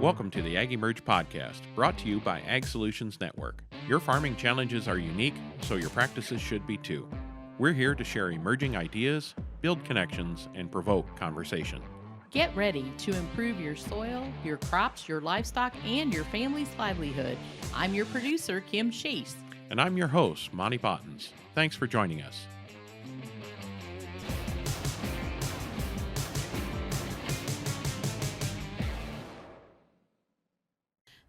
Welcome to the AgEmerge podcast, brought to you by Ag Solutions Network. Your farming challenges are unique, so your practices should be too. We're here to share emerging ideas, build connections, and provoke conversation. Get ready to improve your soil, your crops, your livestock, and your family's livelihood. I'm your producer, Kim Chase. And I'm your host, Monte Bottens. Thanks for joining us.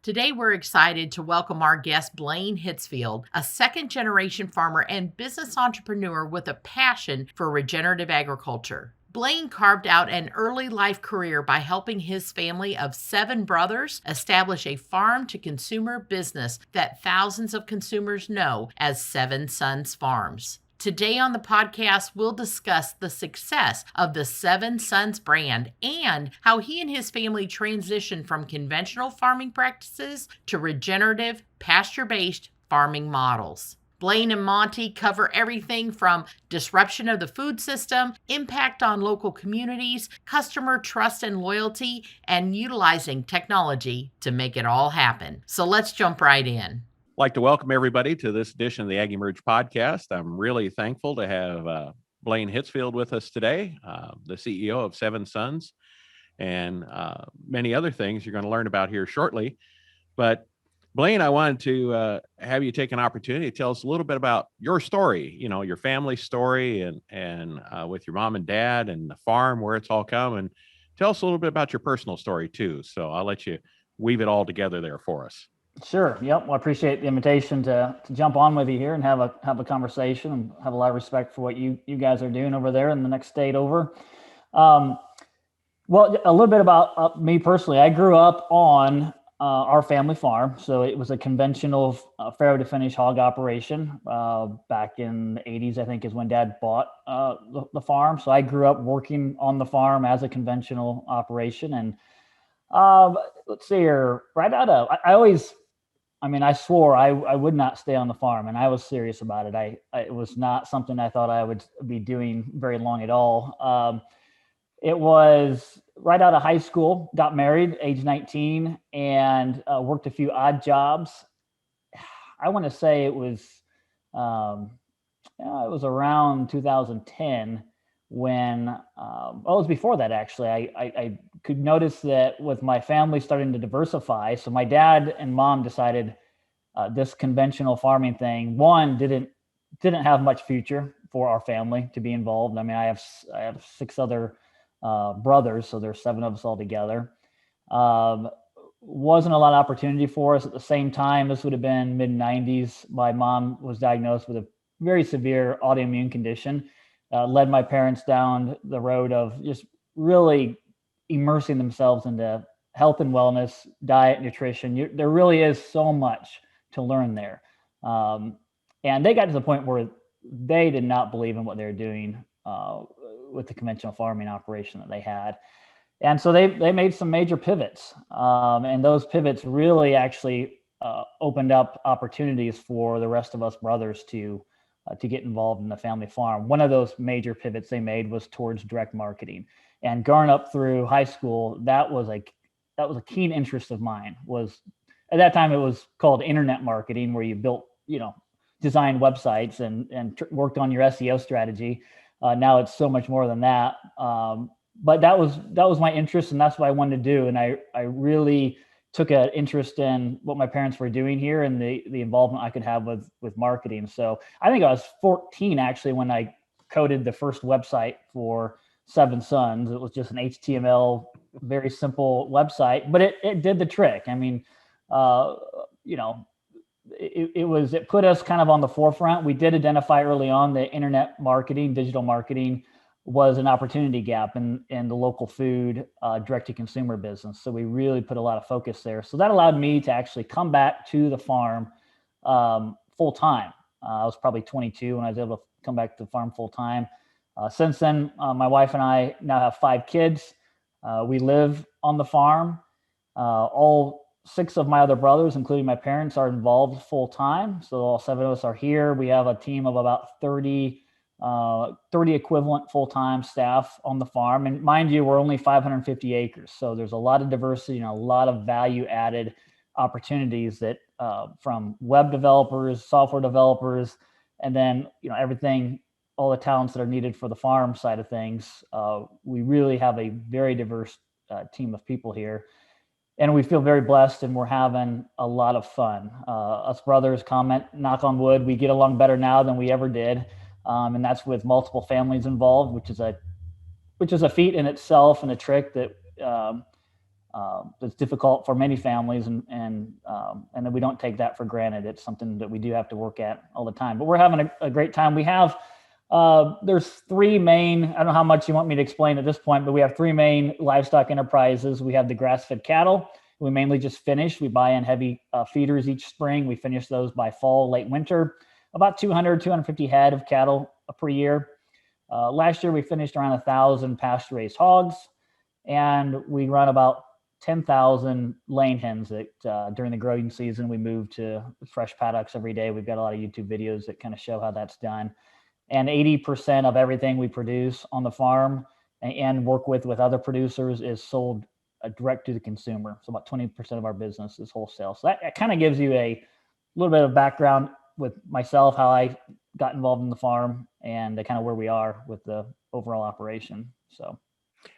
Today, we're excited to welcome our guest, Blaine Hitzfield, a second-generation farmer and business entrepreneur with a passion for regenerative agriculture. Blaine carved out an early life career by helping his family of 7 brothers establish a farm-to-consumer business that thousands of consumers know as 7 Sons Farms. Today on the podcast, we'll discuss the success of the 7 Sons brand and how he and his family transitioned from conventional farming practices to regenerative, pasture-based farming models. Blaine and Monte cover everything from disruption of the food system, impact on local communities, customer trust and loyalty, and utilizing technology to make it all happen. So let's jump right in. I'd like to welcome everybody to this edition of the AgEmerge podcast. I'm really thankful to have Blaine Hitzfield with us today, the CEO of 7 Sons, and many other things you're going to learn about here shortly. But Blaine, I wanted to have you take an opportunity to tell us a little bit about your story, your family story and with your mom and dad and the farm, where it's all come, and tell us a little bit about your personal story too. So I'll let you weave it all together there for us. Sure. Yep. Well, I appreciate the invitation to jump on with you here and have a conversation, and have a lot of respect for what you guys are doing over there in the next state over. Well, a little bit about me personally. I grew up on our family farm. So it was a conventional farrow to finish hog operation back in the 80s, I think, is when Dad bought the farm. So I grew up working on the farm as a conventional operation. And let's see here, I swore I would not stay on the farm, and I was serious about it. It was not something I thought I would be doing very long at all. It was right out of high school, got married, age 19, and worked a few odd jobs. I want to say it was around 2010 when, it was before that actually. I could notice that with my family starting to diversify. So my dad and mom decided this conventional farming thing, one, didn't have much future for our family to be involved. I mean, I have 6 other brothers, so there's 7 of us all together. Wasn't a lot of opportunity for us. At the same time, this would have been mid-90s. My mom was diagnosed with a very severe autoimmune condition. Led my parents down the road of just really immersing themselves into health and wellness, diet, nutrition. There really is so much to learn there. And they got to the point where they did not believe in what they were doing with the conventional farming operation that they had. And so they made some major pivots. And those pivots really actually opened up opportunities for the rest of us brothers to get involved in the family farm. One of those major pivots they made was towards direct marketing. And growing up through high school, that was a keen interest of mine. At that time, it was called internet marketing, where you built, designed websites and worked on your SEO strategy. Now it's so much more than that. But that was my interest, and that's what I wanted to do. And I really took an interest in what my parents were doing here and the involvement I could have with marketing. So I think I was 14 actually when I coded the first website for 7 Sons. It was just an HTML, very simple website, but it did the trick. I mean, it put us kind of on the forefront. We did identify early on that internet marketing, digital marketing was an opportunity gap in the local food direct-to-consumer business. So we really put a lot of focus there. So that allowed me to actually come back to the farm full-time. I was probably 22 when I was able to come back to the farm full-time. Since then, my wife and I now have 5 kids. We live on the farm. All 6 of my other brothers, including my parents, are involved full-time. So all 7 of us are here. We have a team of about 30 30 equivalent full-time staff on the farm. And mind you, we're only 550 acres. So there's a lot of diversity and a lot of value added opportunities that from web developers, software developers, and then, everything, all the talents that are needed for the farm side of things. We really have a very diverse team of people here. And we feel very blessed, and we're having a lot of fun. Us brothers comment, knock on wood, we get along better now than we ever did. And that's with multiple families involved, which is a feat in itself and a trick that that's difficult for many families, and that we don't take that for granted. It's something that we do have to work at all the time. But we're having a great time. We have there's three main. I don't know how much you want me to explain at this point, but we have three main livestock enterprises. We have the grass-fed cattle. We mainly just finish. We buy in heavy feeders each spring. We finish those by fall, late winter. About 250 head of cattle per year. Last year, we finished around 1,000 pasture-raised hogs, and we run about 10,000 lane hens that during the growing season, we move to fresh paddocks every day. We've got a lot of YouTube videos that kind of show how that's done. And 80% of everything we produce on the farm and work with other producers is sold direct to the consumer. So about 20% of our business is wholesale. So that kind of gives you a little bit of background with myself, how I got involved in the farm, and kind of where we are with the overall operation. So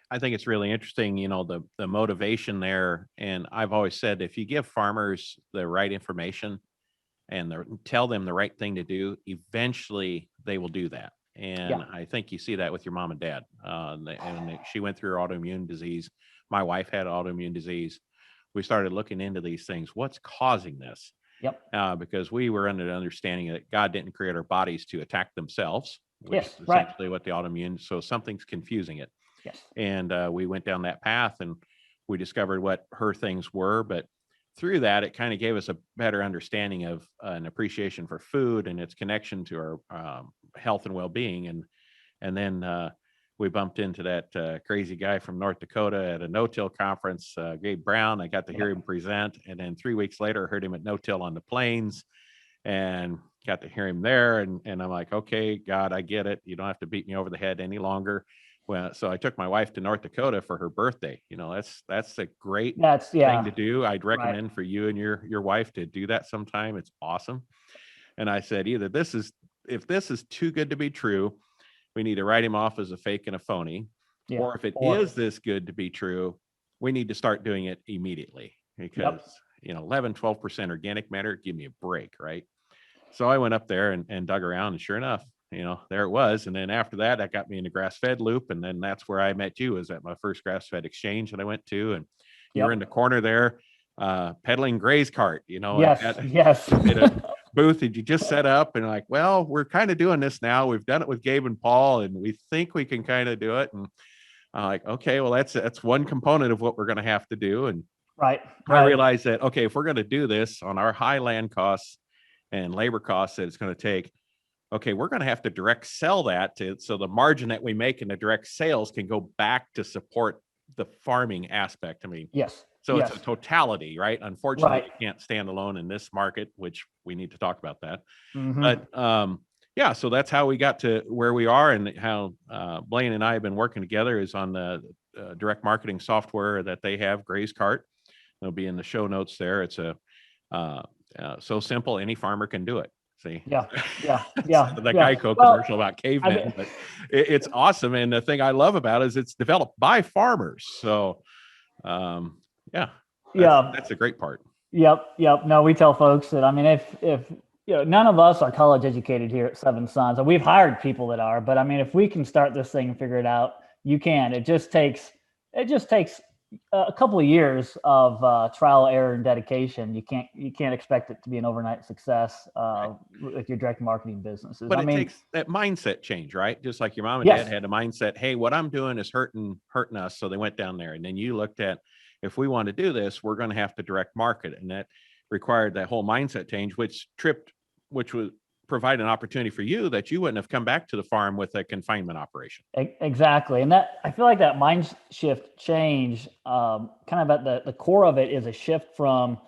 I think it's really interesting, the motivation there. And I've always said, if you give farmers the right information and tell them the right thing to do, eventually they will do that. And I think you see that with your mom and dad. She went through autoimmune disease. My wife had autoimmune disease. We started looking into these things. What's causing this? Yep. Because we were under the understanding that God didn't create our bodies to attack themselves, which Yes, is right. essentially what the autoimmune. So something's confusing it. Yes. And we went down that path, and we discovered what her things were. But through that, it kind of gave us a better understanding of an appreciation for food and its connection to our health and well-being. And then we bumped into that crazy guy from North Dakota at a no-till conference, Gabe Brown. I got to hear him present. And then 3 weeks later, I heard him at no-till on the plains and got to hear him there. And I'm like, okay, God, I get it. You don't have to beat me over the head any longer. Well, so I took my wife to North Dakota for her birthday. That's a great thing to do. I'd recommend for you and your wife to do that sometime. It's awesome. And I said, if this is too good to be true, we need to write him off as a fake and a phony. Or if it is this good to be true, we need to start doing it immediately, because 11, 12% organic matter, give me a break, right? So I went up there and dug around, and sure enough, there it was. And then after that got me in the grass-fed loop. And then that's where I met you, was at my first grass-fed exchange that I went to. And you were in the corner there, peddling Gray's cart, Yes. In a booth that you just set up, and like, well, we're kind of doing this now. We've done it with Gabe and Paul, and we think we can kind of do it. And I'm like, okay, well, that's one component of what we're going to have to do. And I realized that, okay, if we're going to do this on our high land costs and labor costs that it's going to take, okay, we're going to have to direct sell that so the margin that we make in the direct sales can go back to support the farming aspect. I mean, so it's a totality, right? Unfortunately, you can't stand alone in this market, which we need to talk about that. But so that's how we got to where we are, and how Blaine and I have been working together is on the direct marketing software that they have, Gray's Cart. It'll be in the show notes there. It's so simple, any farmer can do it. See? Yeah. The Geico commercial about cavemen, but it's awesome. And the thing I love about it is it's developed by farmers. So, that's a great part. Yep. No, we tell folks that, I mean, if none of us are college educated here at Seven Sons, and we've hired people that are, but I mean, if we can start this thing and figure it out, you can. It just takes a couple of years of trial, error, and dedication. You can't expect it to be an overnight success with your direct marketing businesses. But it takes that mindset change, right? Just like your mom and dad had a mindset, hey, what I'm doing is hurting us. So they went down there. And then you looked at, if we want to do this, we're going to have to direct market. And that required that whole mindset change, which would provide an opportunity for you that you wouldn't have come back to the farm with a confinement operation. Exactly. And that, I feel like that mind shift change, kind of at the core of it, is a shift from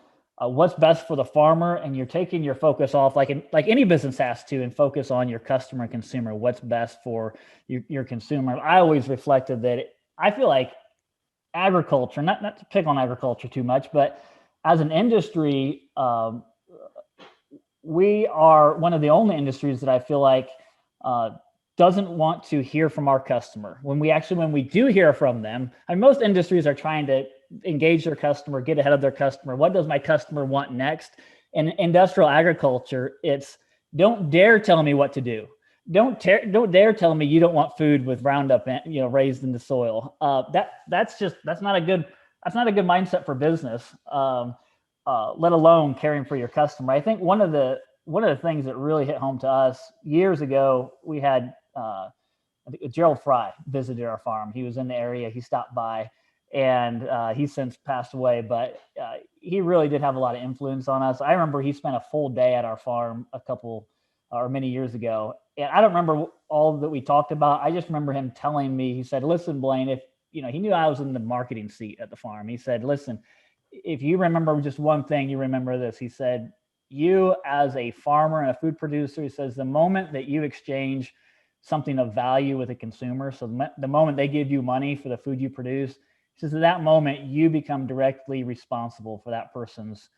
what's best for the farmer, and you're taking your focus off like any business has to, and focus on your customer and consumer, what's best for your consumer. I always reflected that I feel like agriculture, not to pick on agriculture too much, but as an industry, we are one of the only industries that I feel like doesn't want to hear from our customer. When we do hear from them, and most industries are trying to engage their customer, get ahead of their customer. What does my customer want next? In industrial agriculture, it's don't dare tell me what to do. Don't dare tell me you don't want food with Roundup, raised in the soil. That's not a good mindset for business. Let alone caring for your customer. I think one of the things that really hit home to us years ago, we had I think Gerald Fry visited our farm. He was in the area. He stopped by, and he's since passed away. But he really did have a lot of influence on us. I remember he spent a full day at our farm many years ago, and I don't remember all that we talked about. I just remember him telling me. He said, "Listen, Blaine, if he knew I was in the marketing seat at the farm. He said, listen, if you remember just one thing, you remember this." He said, "You as a farmer and a food producer," he says, "the moment that you exchange something of value with a consumer, so the moment they give you money for the food you produce," he says, "at that moment, you become directly responsible for that person's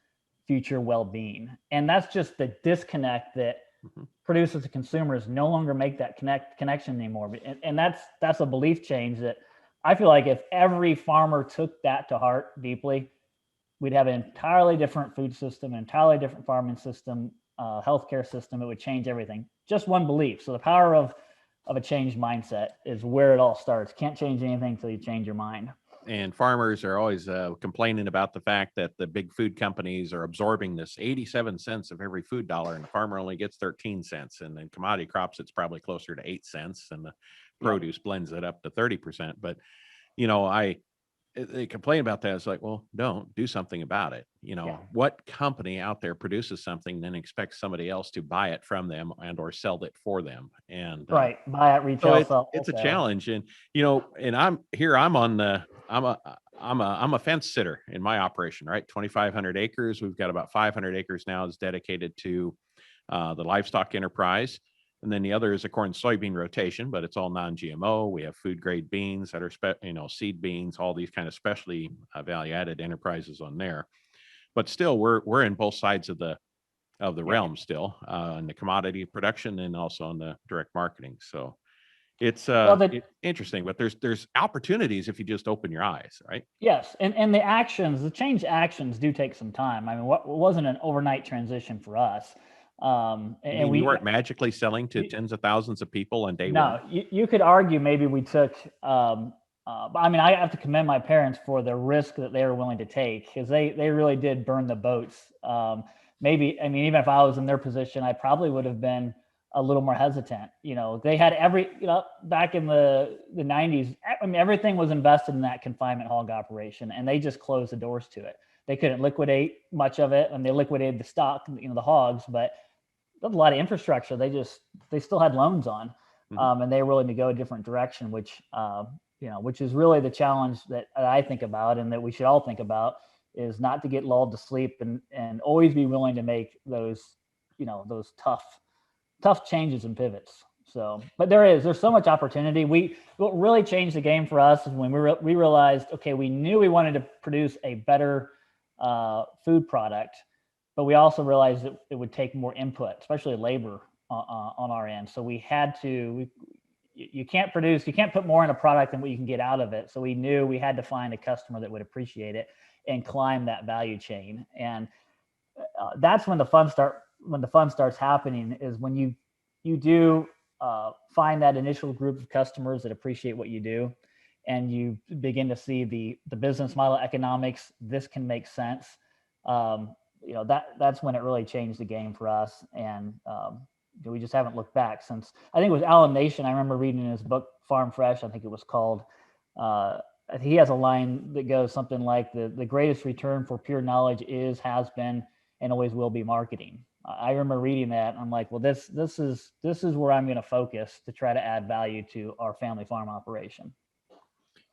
future well-being." And that's just the disconnect that producers and consumers no longer make that connection anymore. And that's a belief change that I feel like if every farmer took that to heart deeply, we'd have an entirely different food system, an entirely different farming system, healthcare system. It would change everything. Just one belief. So the power of a changed mindset is where it all starts. Can't change anything until you change your mind. And farmers are always complaining about the fact that the big food companies are absorbing this 87 cents of every food dollar, and the farmer only gets 13 cents. And then commodity crops, it's probably closer to 8 cents, and the produce blends it up to 30%. But, they complain about that. It's like, well, don't do something about it. What company out there produces something, then expects somebody else to buy it from them and or sell it for them? And buy at retail. so it's a challenge. And and I'm a fence sitter in my operation, right? 2,500 acres. We've got about 500 acres now is dedicated to the livestock enterprise. And then the other is a corn soybean rotation, but it's all non-GMO. We have food grade beans that are, seed beans, all these kind of specialty value added enterprises on there. But still, we're in both sides of the realm still, in the commodity production and also on the direct marketing. So it's interesting, but there's opportunities if you just open your eyes, right? Yes, and the change actions do take some time. I mean, what wasn't an overnight transition for us. And we weren't magically selling to tens of thousands of people on day one. No, you could argue maybe we took. But I mean, I have to commend my parents for the risk that they were willing to take, because they really did burn the boats. Maybe, I mean, even if I was in their position, I probably would have been a little more hesitant. They had back in the 90s, I mean, everything was invested in that confinement hog operation, and they just closed the doors to it. They couldn't liquidate much of it, and they liquidated the stock, the hogs, but a lot of infrastructure they still had loans on, and they were willing to go a different direction, which is really the challenge that I think about, and that we should all think about, is not to get lulled to sleep, and always be willing to make those tough changes and pivots. So, but there's so much opportunity. What really changed the game for us is when we realized, okay, we knew we wanted to produce a better food product, but we also realized that it would take more input, especially labor on our end. So we had to, you can't put more in a product than what you can get out of it. So we knew we had to find a customer that would appreciate it and climb that value chain. And that's when the fun starts happening, is when you do find that initial group of customers that appreciate what you do, and you begin to see the business model economics. This can make sense. That's when it really changed the game for us. And we just haven't looked back since. I think it was Alan Nation. I remember reading in his book, Farm Fresh, I think it was called. He has a line that goes something like, the greatest return for pure knowledge has been, and always will be marketing. I remember reading that, and I'm like, well, this is where I'm going to focus to try to add value to our family farm operation.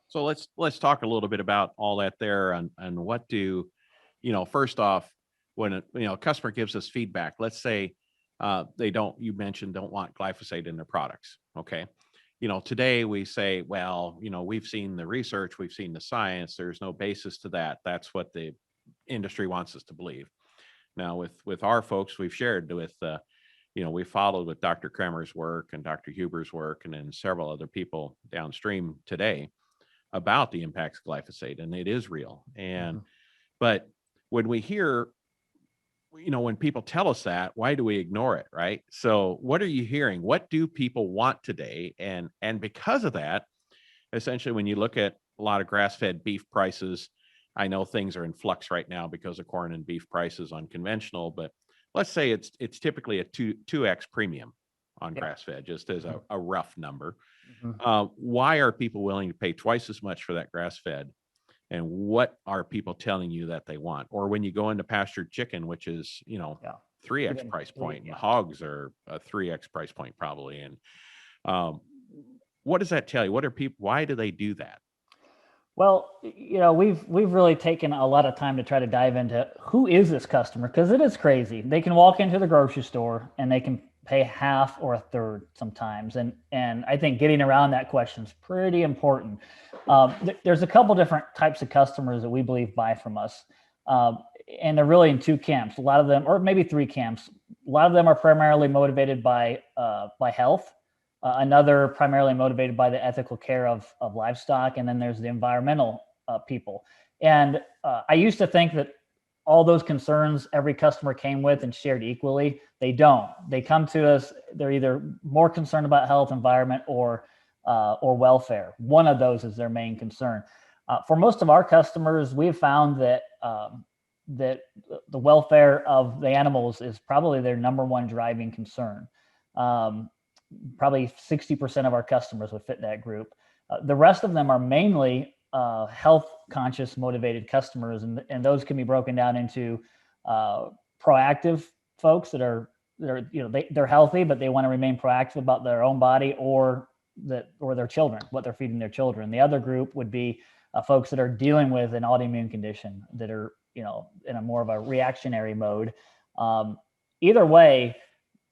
So let's talk a little bit about all that there, and what do, first off, when a customer gives us feedback, let's say you mentioned don't want glyphosate in their products. Okay. Today we say, well, we've seen the research, we've seen the science, there's no basis to that. That's what the industry wants us to believe. Now with our folks, we've shared with, we followed with Dr. Kremer's work and Dr. Huber's work, and then several other people downstream today about the impacts of glyphosate, and it is real. And, but when we hear, when people tell us that, why do we ignore it? Right. So what are you hearing? What do people want today? And because of that, essentially, when you look at a lot of grass-fed beef prices, I know things are in flux right now because of corn and beef prices on conventional, but let's say it's typically a 2x premium on grass-fed, just as a rough number. Why are people willing to pay twice as much for that grass-fed? And what are people telling you that they want? Or when you go into pastured chicken, which is, 3x price point, and hogs are a 3x price point probably. And what does that tell you? Why do they do that? Well, we've really taken a lot of time to try to dive into who is this customer, because it is crazy. They can walk into the grocery store and they can pay half or a third sometimes, and I think getting around that question is pretty important. There's a couple different types of customers that we believe buy from us, and they're really in two camps. A lot of them, or maybe three camps. A lot of them are primarily motivated by health. Another primarily motivated by the ethical care of livestock, and then there's the environmental people. And I used to think that all those concerns every customer came with and shared equally. They don't. They come to us, they're either more concerned about health, environment, or welfare. One of those is their main concern. For most of our customers, we've found that that the welfare of the animals is probably their number one driving concern. Probably 60% of our customers would fit that group. The rest of them are mainly health conscious motivated customers, and those can be broken down into proactive folks that are they're healthy, but they want to remain proactive about their own body or their children, what they're feeding their children. The other group would be folks that are dealing with an autoimmune condition, that are in a more of a reactionary mode. Either way,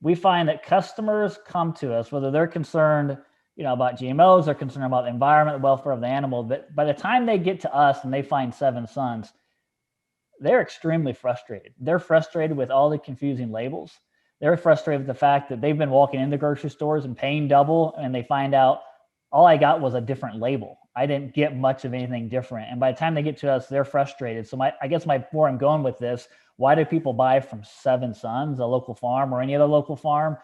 we find that customers come to us, whether they're concerned, about GMOs, they're concerned about the environment, the welfare of the animal. But by the time they get to us and they find Seven Sons, they're extremely frustrated. They're frustrated with all the confusing labels. They're frustrated with the fact that they've been walking into grocery stores and paying double, and they find out all I got was a different label. I didn't get much of anything different. And by the time they get to us, they're frustrated. So where I'm going with this, why do people buy from Seven Sons, a local farm, or any other local farm?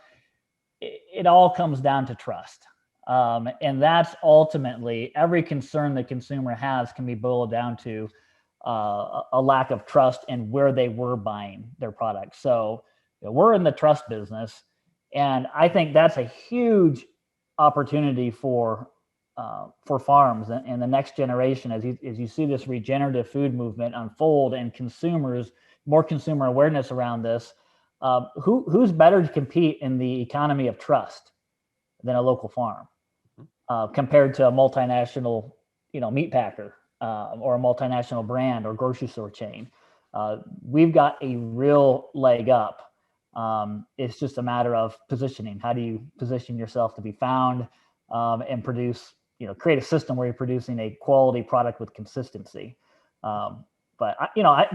It all comes down to trust. And that's ultimately every concern the consumer has can be boiled down to a lack of trust in where they were buying their products. So we're in the trust business, and I think that's a huge opportunity for farms and the next generation as you see this regenerative food movement unfold and more consumer awareness around this. Who's better to compete in the economy of trust than a local farm compared to a multinational, meat packer or a multinational brand or grocery store chain? We've got a real leg up. It's just a matter of positioning. How do you position yourself to be found and produce, create a system where you're producing a quality product with consistency. But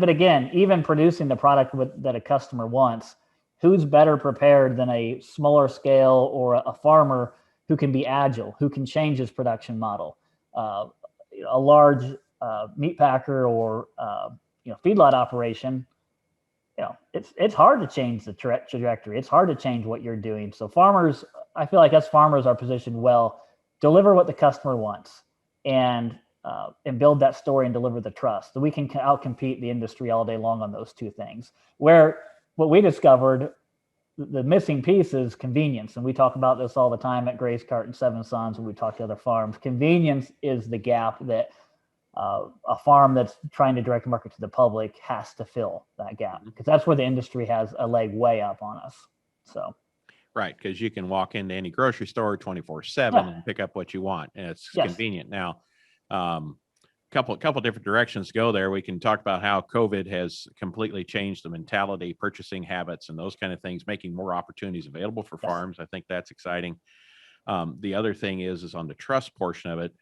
again, even producing the product that a customer wants, who's better prepared than a smaller scale or a farmer who can be agile, who can change his production model? A large meat packer or feedlot operation, it's hard to change the trajectory. It's hard to change what you're doing. So farmers, I feel like us farmers are positioned well, deliver what the customer wants, and build that story and deliver the trust. So we can outcompete the industry all day long on those two things. Where what we discovered, the missing piece is convenience. And we talk about this all the time at Grace Cart and Seven Sons when we talk to other farms. Convenience is the gap that a farm that's trying to direct market to the public has to fill that gap, because that's where the industry has a leg way up on us. So. Right, because you can walk into any grocery store 24/7 and pick up what you want, and it's convenient. Now, couple different directions to go there. We can talk about how COVID has completely changed the mentality, purchasing habits, and those kind of things, making more opportunities available for farms. I think that's exciting. The other thing is on the trust portion of it.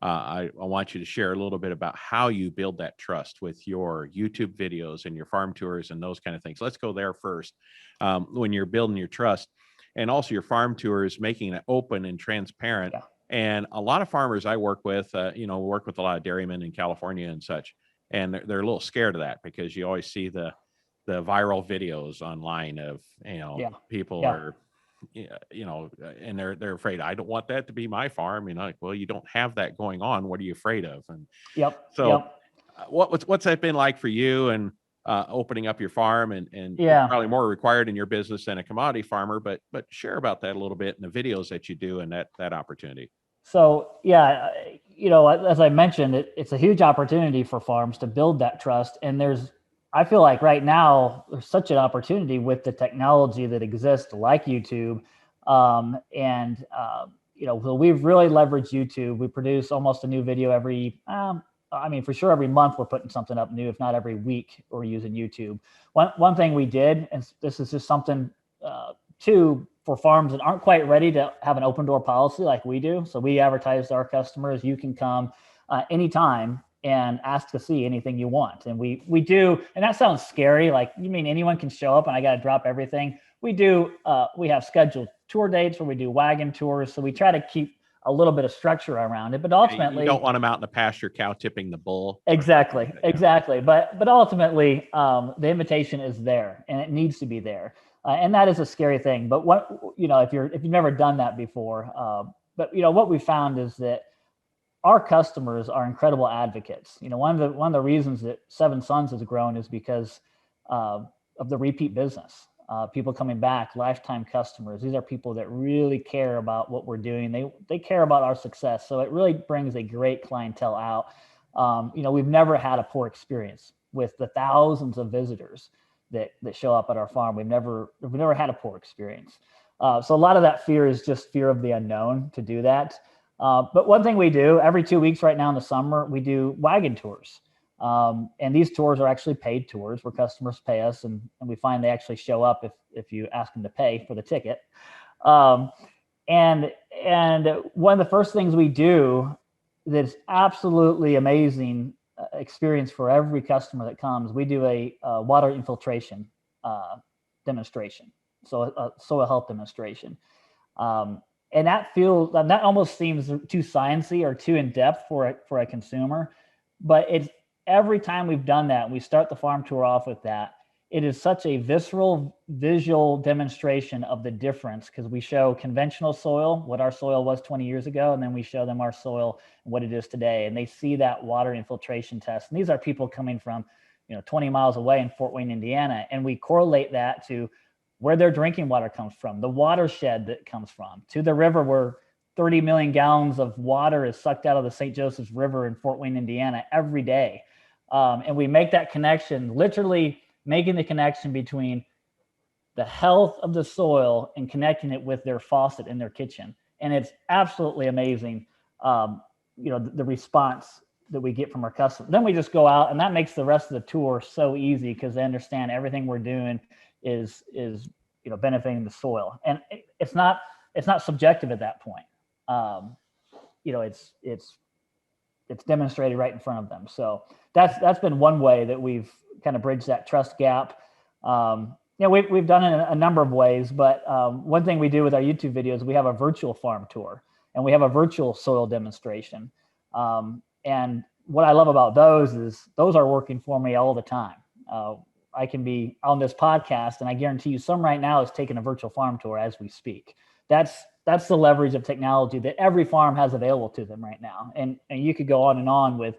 I want you to share a little bit about how you build that trust with your YouTube videos and your farm tours and those kind of things. Let's go there first. When you're building your trust, and also your farm tours, making it open and transparent. Yeah. And a lot of farmers I work with, work with a lot of dairymen in California and such, and they're a little scared of that because you always see the viral videos online of people are and they're afraid, I don't want that to be my farm. Like, well, you don't have that going on. What are you afraid of? And what's that been like for you, and opening up your farm, and it's probably more required in your business than a commodity farmer, but share about that a little bit in the videos that you do and that opportunity. So as I mentioned, it's a huge opportunity for farms to build that trust. And I feel like right now there's such an opportunity with the technology that exists, like YouTube. We've really leveraged YouTube. We produce almost a new video every month we're putting something up new, if not every week we're using YouTube. One thing we did, and this is just something too, for farms that aren't quite ready to have an open door policy like we do. So we advertise to our customers, you can come anytime and ask to see anything you want. And we do, and that sounds scary. Like, you mean anyone can show up and I got to drop everything? We do, we have scheduled tour dates where we do wagon tours. So we try to keep a little bit of structure around it, but ultimately you don't want them out in the pasture cow tipping the bull. Exactly. But ultimately, the invitation is there and it needs to be there. And that is a scary thing. But if you've never done that before, what we found is that our customers are incredible advocates. One of the reasons that Seven Sons has grown is because of the repeat business. People coming back, lifetime customers. These are people that really care about what we're doing. They care about our success. So it really brings a great clientele out. We've never had a poor experience with the thousands of visitors that show up at our farm. We've never had a poor experience. So a lot of that fear is just fear of the unknown to do that. But one thing we do every 2 weeks right now in the summer, we do wagon tours. And these tours are actually paid tours where customers pay us, and we find they actually show up if you ask them to pay for the ticket. And one of the first things we do that's absolutely amazing experience for every customer that comes, we do a water infiltration demonstration, so a soil health demonstration. And that almost seems too sciencey or too in depth for a consumer, but it's every time we've done that, we start the farm tour off with that. It is such a visceral, visual demonstration of the difference, because we show conventional soil, what our soil was 20 years ago, and then we show them our soil and what it is today. And they see that water infiltration test. And these are people coming from 20 miles away in Fort Wayne, Indiana. And we correlate that to where their drinking water comes from, the watershed that comes from, to the river where 30 million gallons of water is sucked out of the St. Joseph's River in Fort Wayne, Indiana every day. And we make that connection, literally making the connection between the health of the soil and connecting it with their faucet in their kitchen. And it's absolutely amazing, the response that we get from our customers. Then we just go out, and that makes the rest of the tour so easy, because they understand everything we're doing is benefiting the soil. And it's not subjective at that point. It's demonstrated right in front of them. So that's been one way that we've kind of bridged that trust gap. We've done it in a number of ways, but one thing we do with our YouTube videos, we have a virtual farm tour, and we have a virtual soil demonstration. And what I love about those is those are working for me all the time. I can be on this podcast, and I guarantee you some right now is taking a virtual farm tour as we speak. That's the leverage of technology that every farm has available to them right now. And you could go on with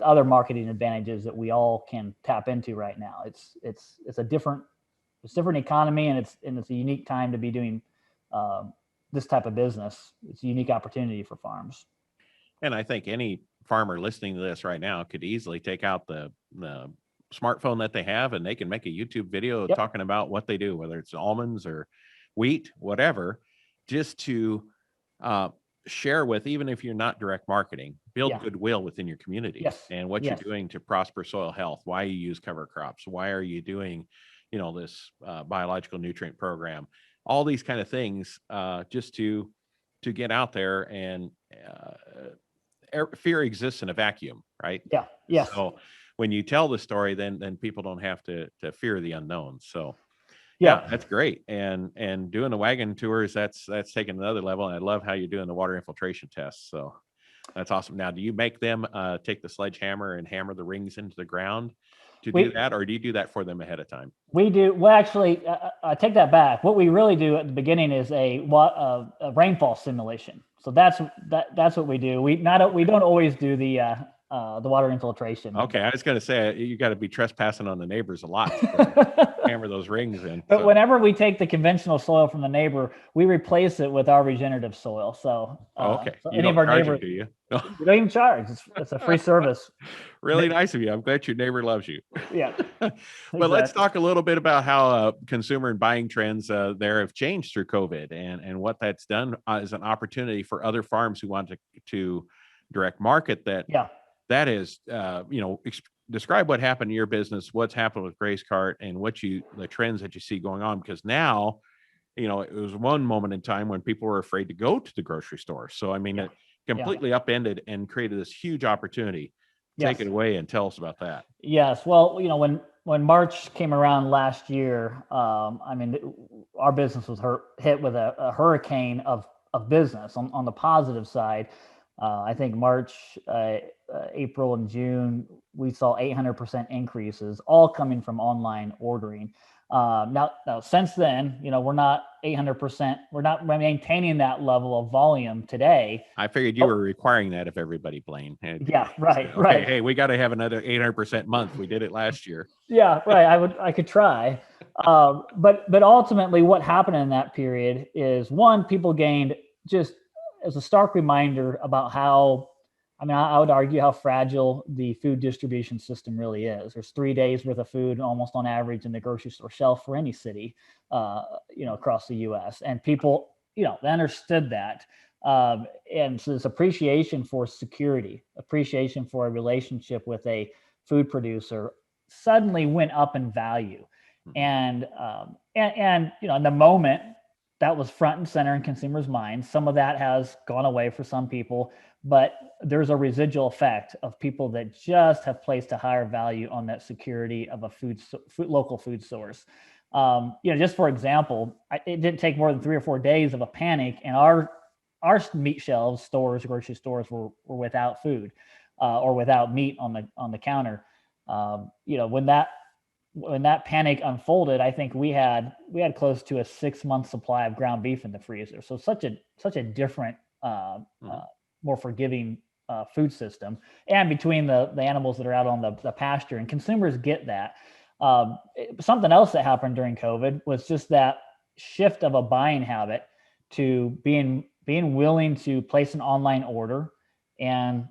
other marketing advantages that we all can tap into right now. It's a different economy, and it's a unique time to be doing this type of business. It's a unique opportunity for farms. And I think any farmer listening to this right now could easily take out the smartphone that they have, and they can make a YouTube video talking about what they do, whether it's almonds or wheat, whatever, just to share with, even if you're not direct marketing, build Yeah. goodwill within your community Yes. and what Yes. you're doing to prosper soil health, why you use cover crops, why are you doing, this biological nutrient program, all these kind of things, just to get out there. And fear exists in a vacuum, right? Yeah. Yes. So when you tell the story, then people don't have to fear the unknown. So Yeah. that's great. And doing the wagon tours, that's taken another level. And I love how you're doing the water infiltration tests. So that's awesome. Now, do you make them take the sledgehammer and hammer the rings into the ground to do that, or do you do that for them ahead of time? We do. Well, actually, I take that back. What we really do at the beginning is a rainfall simulation. So that's what we do. We don't always do the water infiltration. Okay, I was going to say you got to be trespassing on the neighbors a lot to hammer those rings in. But whenever we take the conventional soil from the neighbor, we replace it with our regenerative soil. So okay, so you any of don't our charge neighbors, them, do you? we don't even charge. It's a free service. Really nice of you. I'm glad your neighbor loves you. Yeah. Well, let's talk a little bit about how consumer and buying trends there have changed through COVID, and what that's done as an opportunity for other farms who want to direct market that. Yeah. That is, describe what happened in your business, what's happened with Grace Cart, and the trends that you see going on. Because now, it was one moment in time when people were afraid to go to the grocery store. So, I mean, it completely upended and created this huge opportunity. Take it away and tell us about that. Yes. Well, when March came around last year, our business was hit with a hurricane of business on the positive side. I think March, April, and June, we saw 800% increases, all coming from online ordering. Now, since then, we're not 800%. We're not maintaining that level of volume today. I figured you were requiring that of everybody, Blaine. Yeah, right, okay, right. Hey, we got to have another 800% month. We did it last year. Yeah, right. I could try, but ultimately, what happened in that period is, one, people gained, just as a stark reminder about how, I would argue how fragile the food distribution system really is. There's 3 days worth of food almost on average in the grocery store shelf for any city, across the U.S. And people, they understood that. And so this appreciation for security, appreciation for a relationship with a food producer suddenly went up in value. And in the moment, that was front and center in consumers' minds. Some of that has gone away for some people, but there's a residual effect of people that just have placed a higher value on that security of a local food source. Just for example, it didn't take more than 3 or 4 days of a panic, and our meat shelves, grocery stores were without food, or without meat on the counter. When that panic unfolded, I think we had close to a 6-month supply of ground beef in the freezer. So such a different, more forgiving food system, and between the animals that are out on the pasture, and consumers get that. Something else that happened during COVID was just that shift of a buying habit to being willing to place an online order, and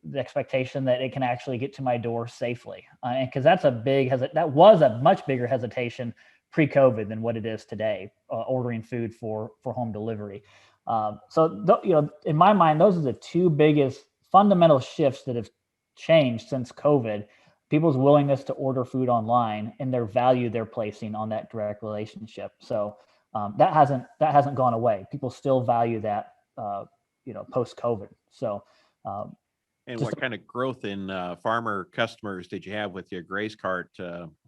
the expectation that it can actually get to my door safely. And because that was a much bigger hesitation pre-COVID than what it is today, ordering food for home delivery. In my mind, those are the two biggest fundamental shifts that have changed since COVID: people's willingness to order food online and their value they're placing on that direct relationship. So that hasn't gone away. People still value that, post-COVID. So. And what kind of growth in farmer customers did you have with your Grace Cart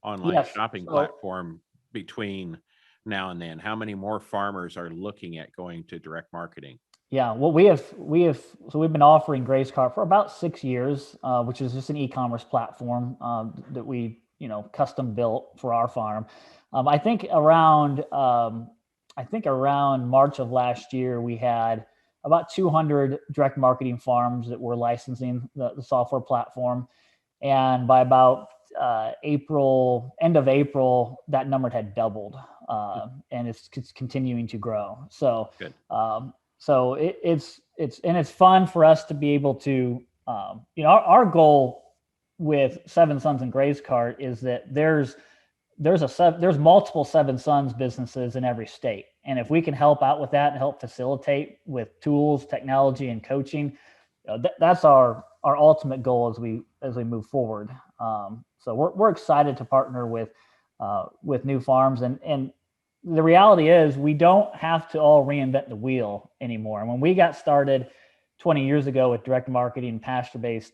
online shopping platform between now and then? How many more farmers are looking at going to direct marketing? Yeah, well, we've been offering Grace Cart for about 6 years, which is just an e-commerce platform that we custom built for our farm. I think around March of last year, we had about 200 direct marketing farms that were licensing the software platform. And by about end of April, that number had doubled, and it's continuing to grow. So, so it's fun for us to be able to, our goal with Seven Sons and Grace Cart is that there's multiple Seven Sons businesses in every state. And if we can help out with that and help facilitate with tools, technology, and coaching, that's our ultimate goal as we move forward. So we're excited to partner with new farms, and the reality is we don't have to all reinvent the wheel anymore. And when we got started 20 years ago with direct marketing, pasture-based,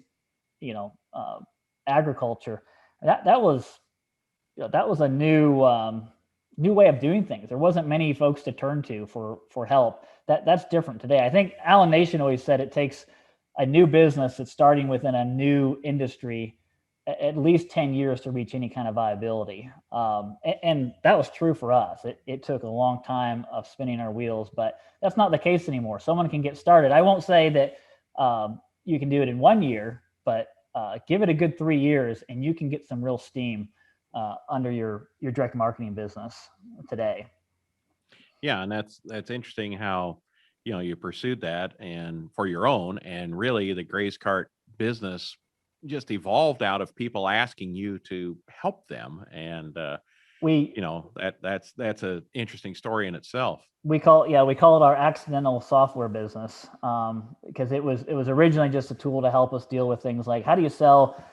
agriculture, that was a new way of doing things. There wasn't many folks to turn to for help. That's different today. I think Alan Nation always said it takes a new business that's starting within a new industry at least 10 years to reach any kind of viability. And that was true for us. It took a long time of spinning our wheels, but that's not the case anymore. Someone can get started. I won't say that you can do it in 1 year, but give it a good 3 years and you can get some real steam under your direct marketing business today. Yeah, and that's interesting how you pursued that and for your own, and really the Graze Cart business just evolved out of people asking you to help them, and that's an interesting story in itself. We call it our accidental software business, because it was originally just a tool to help us deal with things like, how do you sell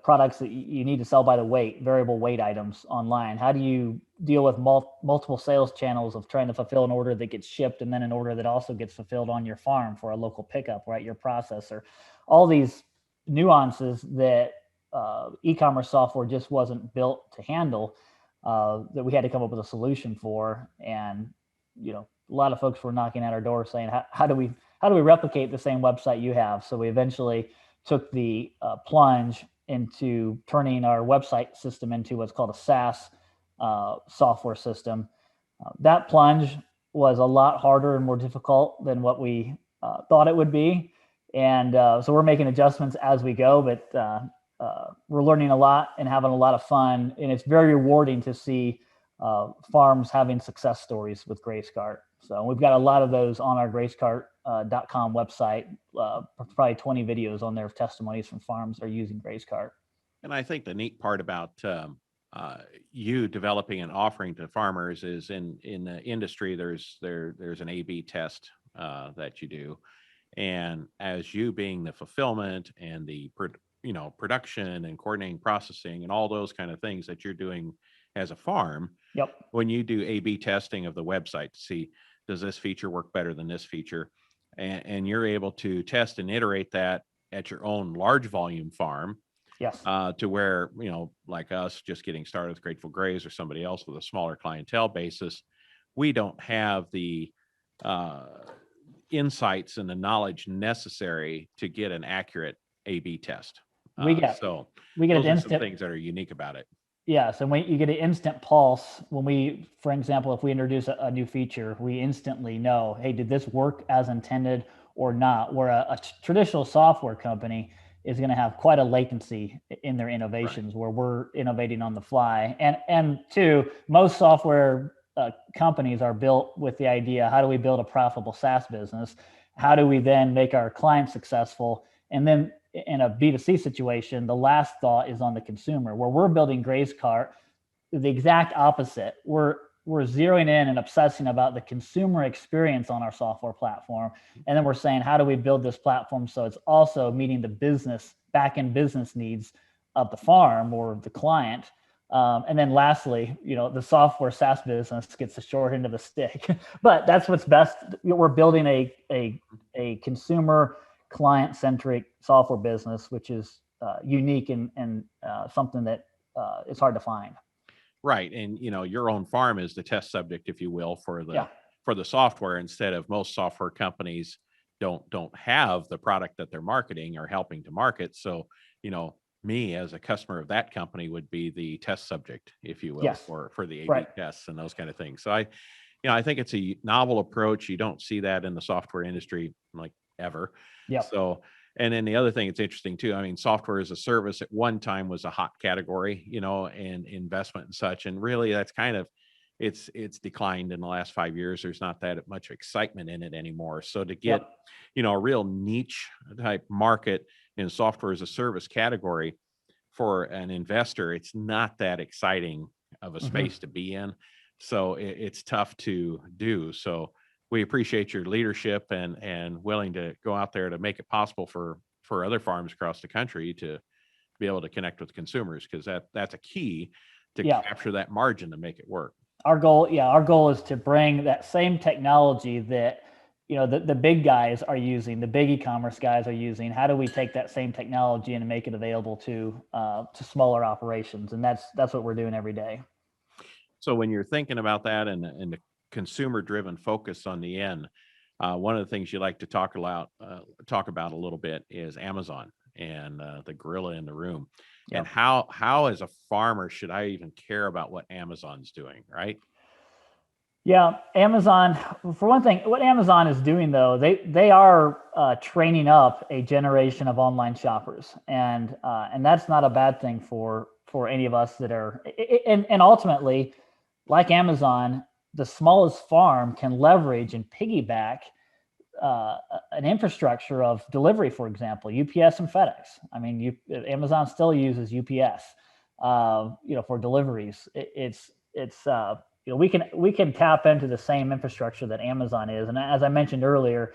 products that you need to sell by the weight, variable weight items online? How do you deal with multiple sales channels of trying to fulfill an order that gets shipped and then an order that also gets fulfilled on your farm for a local pickup or at your processor? All these nuances that e-commerce software just wasn't built to handle, that we had to come up with a solution for. And a lot of folks were knocking at our door saying, how do we replicate the same website you have? So we eventually took the plunge into turning our website system into what's called a SaaS software system. That plunge was a lot harder and more difficult than what we thought it would be. And so we're making adjustments as we go, but we're learning a lot and having a lot of fun. And it's very rewarding to see farms having success stories with Graze Cart. So we've got a lot of those on our grazecart.com website, probably 20 videos on there of testimonies from farms that are using Graze Cart. And I think the neat part about you developing an offering to farmers is in the industry, there's an A/B test that you do. And as you being the fulfillment and the production and coordinating processing and all those kind of things that you're doing as a farm, yep. When you do A/B testing of the website to see, does this feature work better than this feature? And you're able to test and iterate that at your own large volume farm. Yes. To where, like us just getting started with Grateful Graze or somebody else with a smaller clientele basis, we don't have the insights and the knowledge necessary to get an accurate A/B test. We get those an are some things that are unique about it. Yes, and when you get an instant pulse, for example, if we introduce a new feature, we instantly know, hey, did this work as intended or not? Where a traditional software company is going to have quite a latency in their innovations, right, where we're innovating on the fly. And two, most software companies are built with the idea, how do we build a profitable SaaS business? How do we then make our clients successful? And then in a B2C situation, the last thought is on the consumer. Where we're building Graze Cart, the exact opposite. We're zeroing in and obsessing about the consumer experience on our software platform. And then we're saying, how do we build this platform so it's also meeting the back-end business needs of the farm or the client? And then lastly, the software SaaS business gets the short end of the stick. But that's what's best. We're building a consumer client-centric software business, which is unique and something that is hard to find. Right. And, your own farm is the test subject, if you will, for the software, instead of most software companies don't have the product that they're marketing or helping to market. So, me as a customer of that company would be the test subject, if you will, yes, for the A/B right, tests and those kind of things. So I think it's a novel approach. You don't see that in the software industry like ever. Yeah. So, and then the other thing, it's interesting too. I mean, software as a service at one time was a hot category, and investment and such. And really that's kind of, it's declined in the last 5 years. There's not that much excitement in it anymore. So to get, a real niche type market in software as a service category for an investor, it's not that exciting of a space to be in. So it's tough to do. So we appreciate your leadership and willing to go out there to make it possible for other farms across the country to be able to connect with consumers, because that's a key to Yeah. capture that margin to make it work. Our goal is to bring that same technology that, the big guys are using, the big e-commerce guys are using. How do we take that same technology and make it available to smaller operations? And that's what we're doing every day. So when you're thinking about that and the consumer driven focus on the end, one of the things you like to talk about a little bit is Amazon and the gorilla in the room. Yeah. And how as a farmer should I even care about what Amazon's doing, right? Yeah, Amazon. For one thing, what Amazon is doing though, they are training up a generation of online shoppers, and that's not a bad thing for any of us that are. And ultimately, like Amazon, the smallest farm can leverage and piggyback an infrastructure of delivery, for example, UPS and FedEx. I mean, Amazon still uses UPS, for deliveries. We can tap into the same infrastructure that Amazon is. And as I mentioned earlier,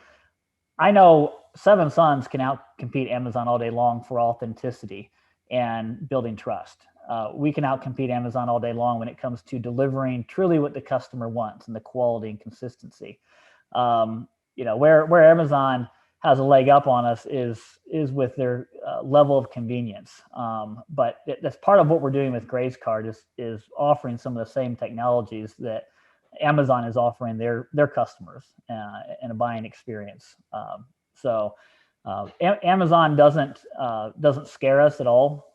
I know Seven Sons can outcompete Amazon all day long for authenticity and building trust. We can outcompete Amazon all day long when it comes to delivering truly what the customer wants and the quality and consistency. Where Amazon has a leg up on us is with their level of convenience. But that's part of what we're doing with Gray's Card is offering some of the same technologies that Amazon is offering their customers in a buying experience. Amazon doesn't scare us at all.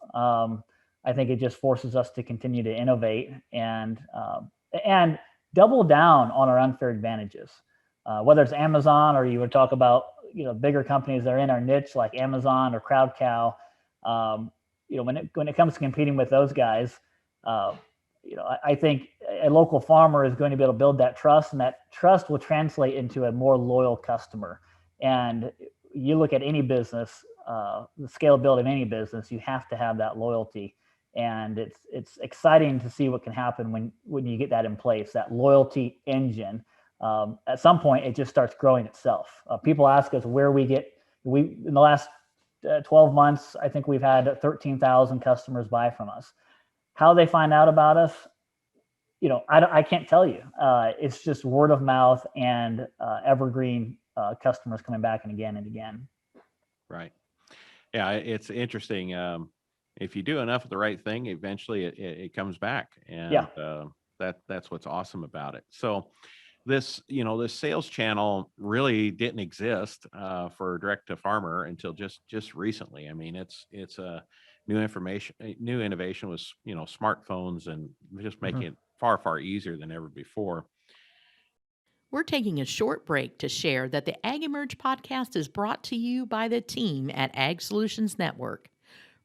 I think it just forces us to continue to innovate and double down on our unfair advantages. Whether it's Amazon or you would talk about bigger companies that are in our niche like Amazon or Crowd Cow, when it comes to competing with those guys, I think a local farmer is going to be able to build that trust, and that trust will translate into a more loyal customer. And you look at any business, the scalability of any business, you have to have that loyalty. And it's exciting to see what can happen when you get that in place, that loyalty engine. At some point, it just starts growing itself. People ask us where we in the last 12 months, I think we've had 13,000 customers buy from us. How they find out about us, I can't tell you. It's just word of mouth and evergreen customers coming back and again and again. Right. Yeah, it's interesting. If you do enough of the right thing, eventually it comes back, and Yeah. That's what's awesome about it. So this sales channel really didn't exist for direct to farmer until just recently. I mean, it's a new innovation was smartphones and just making it far easier than ever before. We're taking a short break to share that the AgEmerge podcast is brought to you by the team at Ag Solutions Network.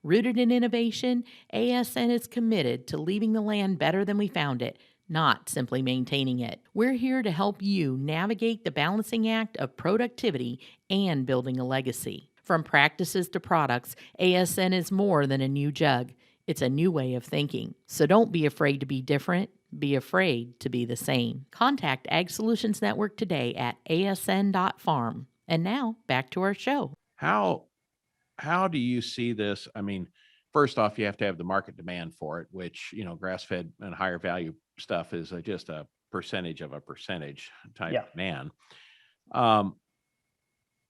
Rooted in innovation, ASN is committed to leaving the land better than we found it, not simply maintaining it. We're here to help you navigate the balancing act of productivity and building a legacy. From practices to products, ASN is more than a new jug. It's a new way of thinking. So don't be afraid to be different. Be afraid to be the same. Contact Ag Solutions Network today at asn.farm. And now, back to our show. How do you see this? I mean, first off, you have to have the market demand for it, which, grass-fed and higher value stuff is just a percentage of a percentage type demand.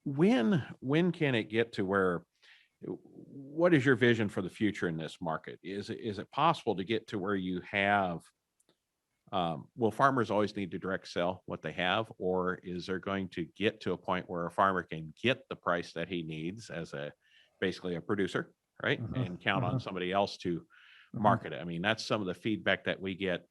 When can it get to where, what is your vision for the future in this market? Is it possible to get to where you have, will farmers always need to direct sell what they have, or is there going to get to a point where a farmer can get the price that he needs as basically a producer, right? And count on somebody else to market it. I mean, that's some of the feedback that we get.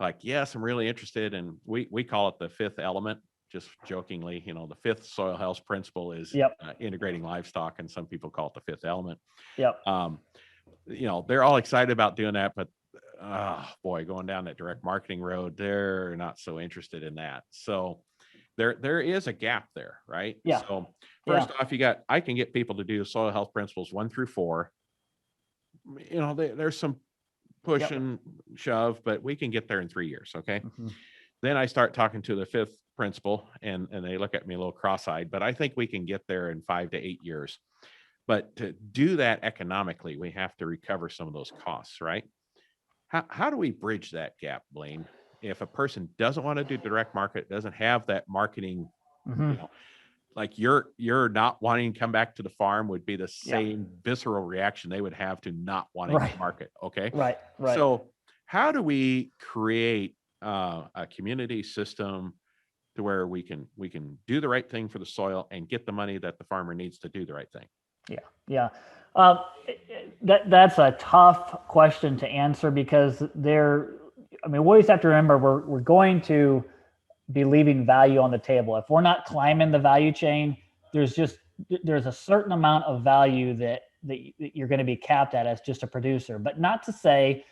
Like, yes, I'm really interested, and we call it the fifth element, just jokingly. The fifth soil health principle is integrating livestock, and some people call it the fifth element. Yep. They're all excited about doing that, but boy, going down that direct marketing road, they're not so interested in that. So there is a gap there, right? Yeah. So first off, I can get people to do soil health principles 1 through 4. There's some push and shove, but we can get there in 3 years. Okay. Mhm. Then I start talking to the fifth principal, and they look at me a little cross-eyed, but I think we can get there in 5 to 8 years. But to do that economically, we have to recover some of those costs, right? How do we bridge that gap, Blaine? If a person doesn't want to do direct market, doesn't have that marketing, Mhm. like you're not wanting to come back to the farm would be the Yeah. same visceral reaction they would have to not wanting Right. to market. Okay. Right. So how do we create a community system to where we can do the right thing for the soil and get the money that the farmer needs to do the right thing? Yeah. Um, that's a tough question to answer because we always have to remember we're going to be leaving value on the table. If we're not climbing the value chain, there's a certain amount of value that you're going to be capped at as just a producer. But not to say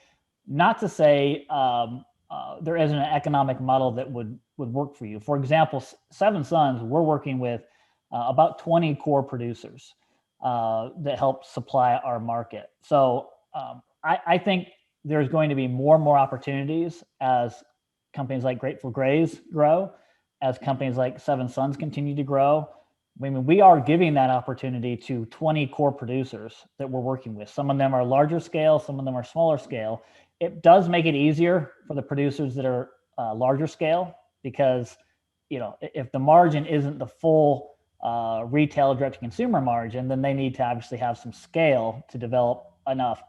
there isn't an economic model that would work for you. For example, Seven Sons, we're working with about 20 core producers that help supply our market. So I think there's going to be more and more opportunities as companies like Grateful Grays grow, as companies like Seven Sons continue to grow. I mean, we are giving that opportunity to 20 core producers that we're working with. Some of them are larger scale, some of them are smaller scale. It does make it easier for the producers that are larger scale because, if the margin isn't the full retail direct-to-consumer margin, then they need to obviously have some scale to develop enough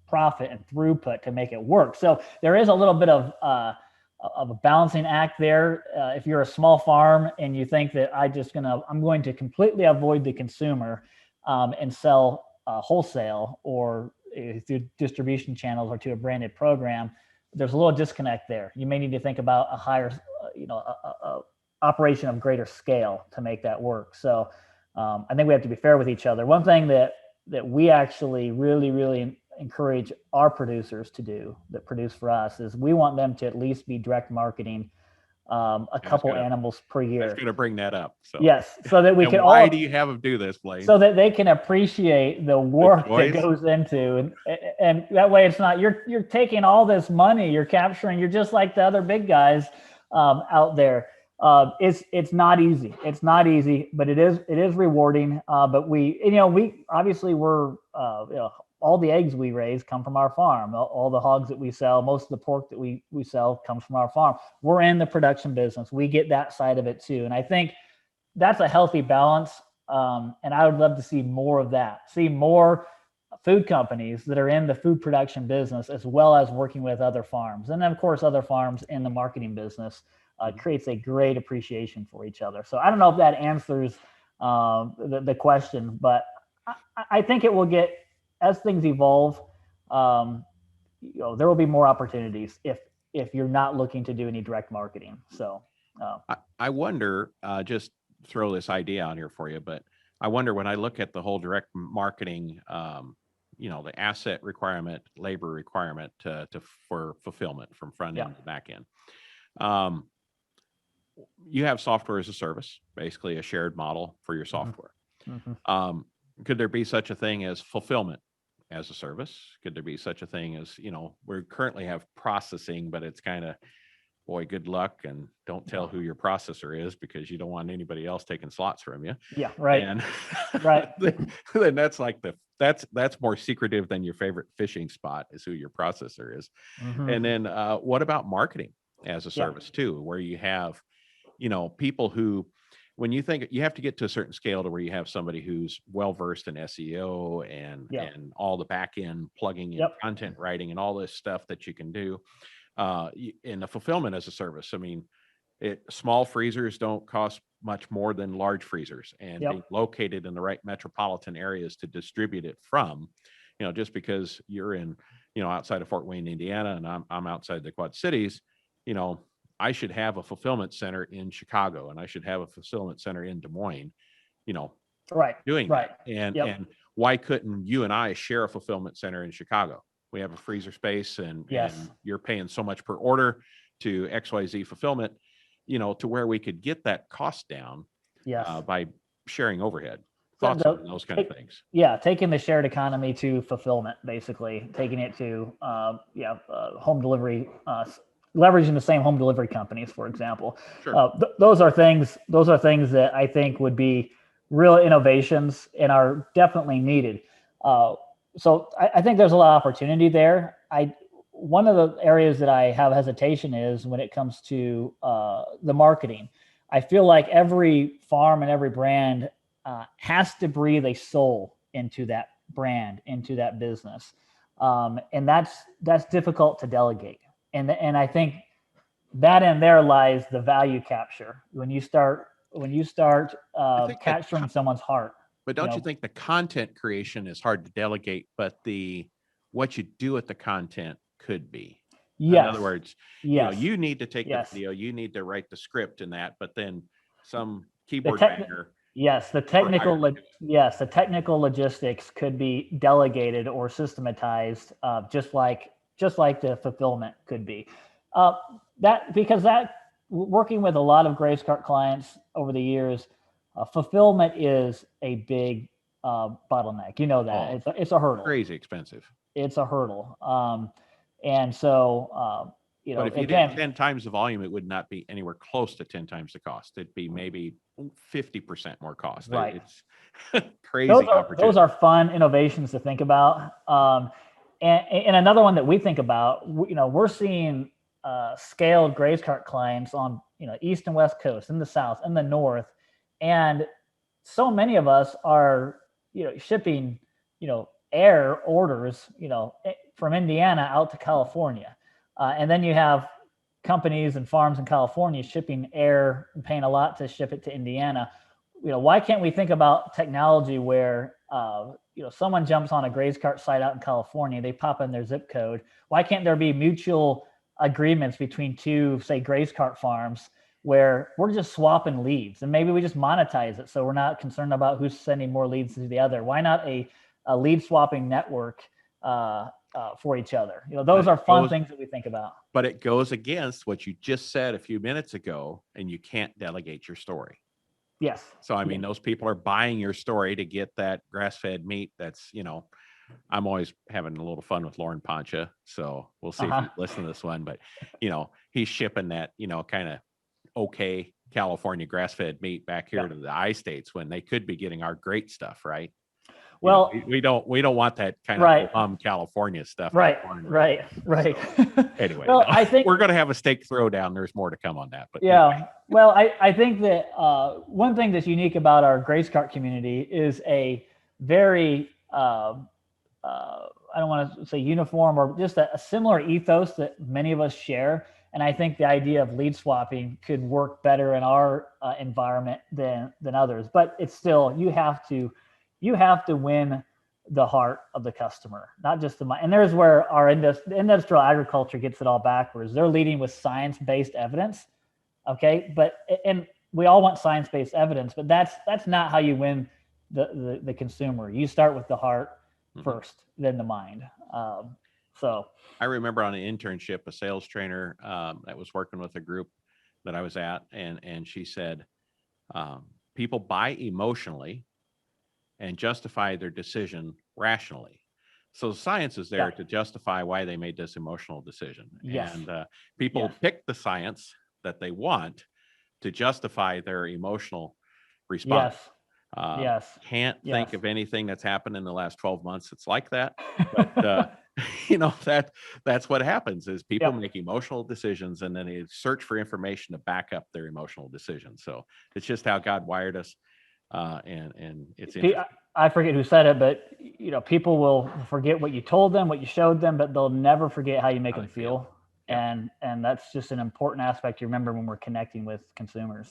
profit and throughput to make it work. So there is a little bit of a balancing act there. If you're a small farm and you think that I'm going to completely avoid the consumer and sell wholesale or through distribution channels or to a branded program, there's a little disconnect there. You may need to think about a higher, operation of greater scale to make that work. So I think we have to be fair with each other. One thing that we actually really, really encourage our producers to do that produce for us is we want them to at least be direct marketing a couple animals per year. I was going to bring that up. So yes, so that we can why do you have them do this, Blaine? So that they can appreciate the work that goes into, and that way it's not you're taking all this money, you're capturing, you're just like the other big guys out there. It's not easy. It's not easy, but it is rewarding. But we obviously all the eggs we raise come from our farm. All the hogs that we sell, most of the pork that we sell comes from our farm. We're in the production business. We get that side of it too. And I think that's a healthy balance. And I would love to see more of that, see more food companies that are in the food production business, as well as working with other farms. And then of course, other farms in the marketing business creates a great appreciation for each other. So I don't know if that answers the question, but I think it will get, as things evolve, there will be more opportunities if you're not looking to do any direct marketing. So I wonder, just throw this idea out here for you, but I wonder when I look at the whole direct marketing, the asset requirement, labor requirement for fulfillment from front end to back end. You have software as a service, basically a shared model for your software. Mm-hmm. Could there be such a thing as fulfillment as a service? Could there be such a thing as, we currently have processing, but it's kind of, boy, good luck, and don't tell who your processor is because you don't want anybody else taking slots from you. Yeah, right. And right. then that's like that's more secretive than your favorite fishing spot is who your processor is. Mm-hmm. And then what about marketing as a service too, where you have, people who, when you think you have to get to a certain scale to where you have somebody who's well-versed in SEO and all the back end plugging in content writing and all this stuff that you can do in the fulfillment as a service. I mean, small freezers don't cost much more than large freezers, and being located in the right metropolitan areas to distribute it from, just because you're in, outside of Fort Wayne, Indiana, and I'm outside the Quad Cities, I should have a fulfillment center in Chicago, and I should have a fulfillment center in Des Moines, doing that. And why couldn't you and I share a fulfillment center in Chicago? We have a freezer space, and you're paying so much per order to XYZ fulfillment, to where we could get that cost down by sharing overhead. thoughts on those kind of things. Yeah, taking the shared economy to fulfillment, basically taking it to home delivery, leveraging the same home delivery companies, for example. Sure. Those are things that I think would be real innovations and are definitely needed. So I think there's a lot of opportunity there. One of the areas that I have hesitation is when it comes to the marketing. I feel like every farm and every brand has to breathe a soul into that brand, into that business, and that's difficult to delegate. And I think that in there lies the value capture when you start capturing someone's heart. But don't you think the content creation is hard to delegate, but what you do with the content could be? Yes. In other words, you need to take the video, you need to write the script in that, but then some keyboard banger. Yes, the technical logistics could be delegated or systematized, just like the fulfillment could be. Working with a lot of Grace Cart clients over the years, fulfillment is a big bottleneck. You know that it's a hurdle. Crazy expensive. It's a hurdle, and so but if you did 10 times the volume, it would not be anywhere close to 10 times the cost. It'd be maybe 50% more cost. Right. It's crazy. Those are fun innovations to think about. And another one that we think about, we're seeing scaled Grace Cart clients on, East and West Coast, in the South, and the North. And so many of us are, shipping, air orders, from Indiana out to California. And then you have companies and farms in California shipping air and paying a lot to ship it to Indiana. Why can't we think about technology where, someone jumps on a Grace Cart site out in California, they pop in their zip code. Why can't there be mutual agreements between two, say, Grace Cart farms where we're just swapping leads, and maybe we just monetize it so we're not concerned about who's sending more leads to the other? Why not a lead swapping network for each other? Those are fun things that we think about. But it goes against what you just said a few minutes ago, and you can't delegate your story. Yes. So, I mean, those people are buying your story to get that grass-fed meat. That's, I'm always having a little fun with Lauren Poncha. So we'll see if you listen to this one, but, he's shipping that, kind of okay California grass-fed meat back here to the I-states when they could be getting our great stuff, right? Well, we don't want that kind of California stuff. Right. So, anyway, well, I think we're going to have a steak throwdown. There's more to come on that, but anyway. Well, I think that one thing that's unique about our Grace Cart community is a very I don't want to say uniform, or just a similar ethos that many of us share. And I think the idea of lead swapping could work better in our environment than others. But it's still, you have to win the heart of the customer, not just the mind. And there's where our industrial agriculture gets it all backwards. They're leading with science-based evidence. Okay. And we all want science-based evidence, but that's not how you win the consumer. You start with the heart first, then the mind. So I remember on an internship, a sales trainer that was working with a group that I was at, and she said, people buy emotionally and justify their decision rationally. So science is there to justify why they made this emotional decision. Yes. And people pick the science that they want to justify their emotional response. Can't think of anything that's happened in the last 12 months that's like that. But that's what happens is people make emotional decisions, and then they search for information to back up their emotional decisions. So it's just how God wired us. And it's I forget who said it, but people will forget what you told them, what you showed them, but they'll never forget how you make them feel. And that's just an important aspect to remember when we're connecting with consumers.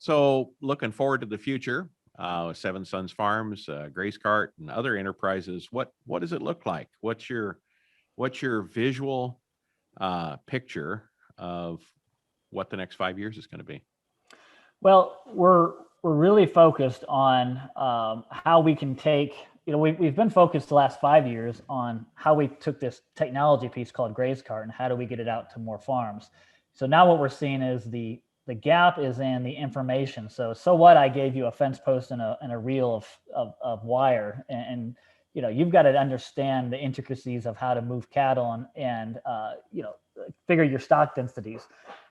So looking forward to the future, Seven Sons Farms, Grace Cart, and other enterprises, what does it look like? What's your visual picture of what the next 5 years is going to be? Well, we're really focused on how we can take, we've been focused the last 5 years on how we took this technology piece called Grace Cart and how do we get it out to more farms. So now what we're seeing is the The gap is in the information. So what, I gave you a fence post and a reel of wire, and you've got to understand the intricacies of how to move cattle and figure your stock densities.